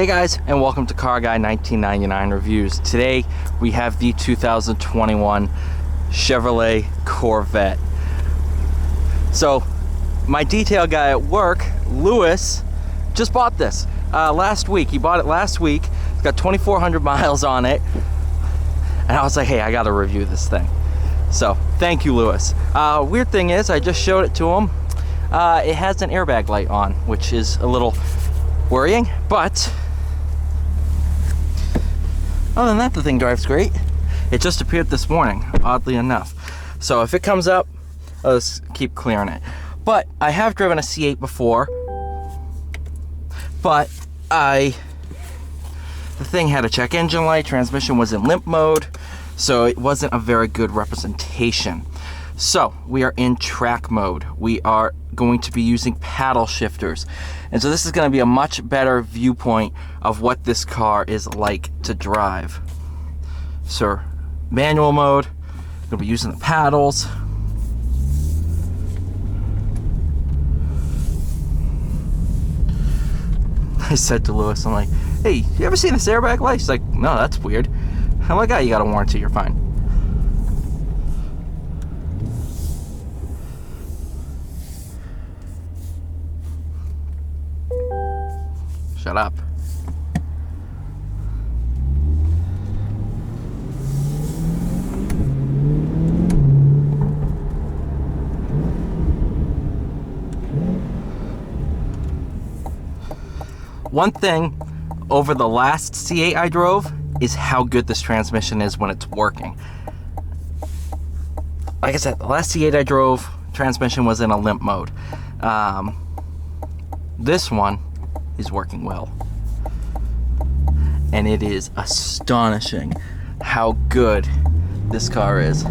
Hey guys, and welcome to Car Guy 1999 Reviews. Today we have the 2021 Chevrolet Corvette. So my detail guy at work, Lewis, just bought this last week. He bought it last week. It's got 2,400 miles on it. And I was like, hey, I gotta review this thing. So thank you, Lewis. Weird thing is, I just showed it to him. It has an airbag light on, which is a little worrying, but other than that, the thing drives great. It just appeared this morning, oddly enough. So if it comes up, I'll just keep clearing it. But I have driven a C8 before, but the thing had a check engine light, transmission was in limp mode, so it wasn't a very good representation. So we are in track mode. We are going to be using paddle shifters. And so this is going to be a much better viewpoint of what this car is like to drive. So manual mode, going to be using the paddles. I said to Lewis, I'm like, hey, you ever seen this airbag light? She's like, no, that's weird. I'm like, you got a warranty, you're fine. Shut up. One thing over the last C8 I drove is how good this transmission is when it's working. Like I said, the last C8 I drove, transmission was in a limp mode. This one is working well. And it is astonishing how good this car is.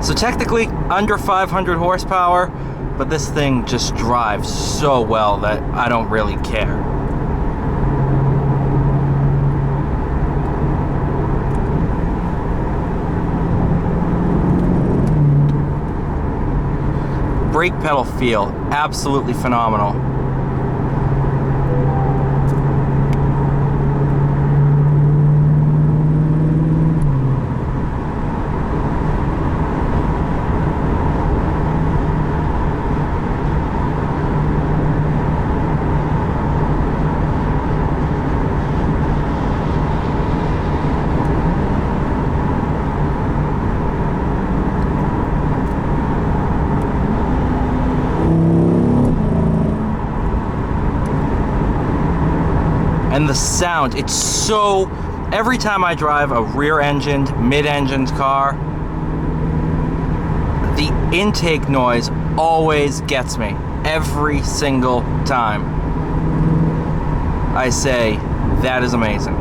So technically under 500 horsepower, but this thing just drives so well that I don't really care. Brake pedal feel, absolutely phenomenal. And the sound, it's so, every time I drive a rear-engined, mid-engined car, the intake noise always gets me, every single time. I say, that is amazing.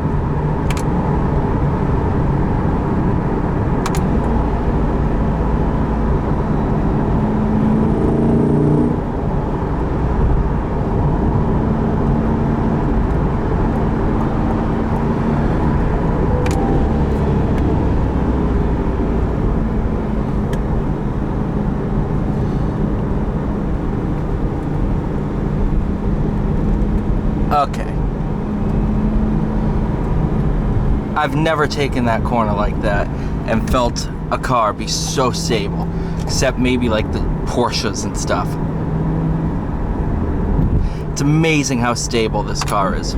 Okay. I've never taken that corner like that and felt a car be so stable, except maybe like the Porsches and stuff. It's amazing how stable this car is.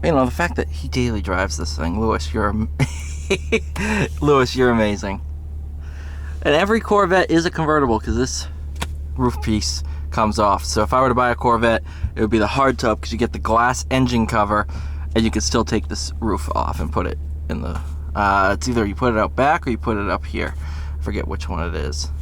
You know, the fact that he daily drives this thing, Lewis, Lewis, you're amazing. And every Corvette is a convertible because this roof piece comes off. So if I were to buy a Corvette, it would be the hardtop because you get the glass engine cover, and you can still take this roof off and put it in the. It's either you put it out back or you put it up here. I forget which one it is.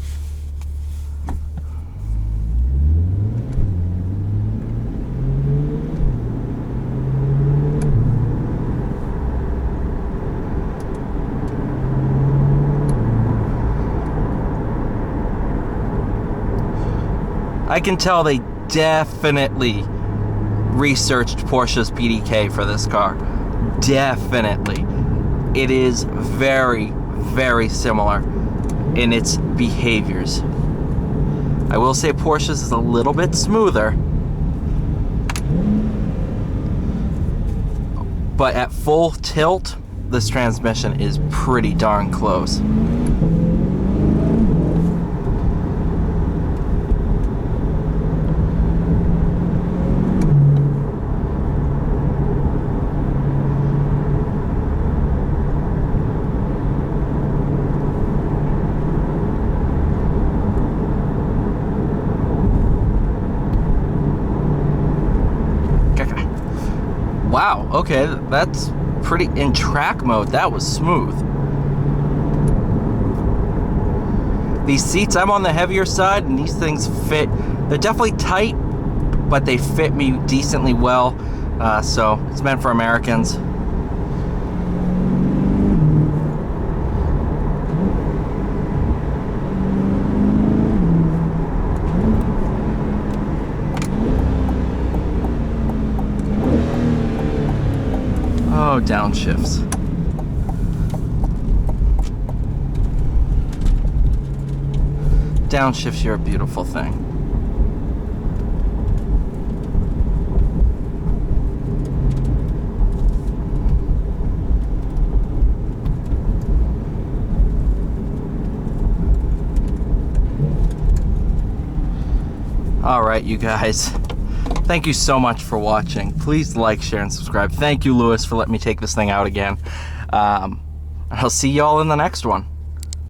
I can tell they definitely researched Porsche's PDK for this car. Definitely. It is very, very similar in its behaviors. I will say Porsche's is a little bit smoother, but at full tilt, this transmission is pretty darn close. Wow, okay, that's pretty, in track mode, that was smooth. These seats, I'm on the heavier side, and these things fit, they're definitely tight, but they fit me decently well, so it's meant for Americans. Oh, downshifts. Downshifts, you're a beautiful thing. All right, you guys. Thank you so much for watching. Please like, share, and subscribe. Thank you, Lewis, for letting me take this thing out again. I'll see y'all in the next one.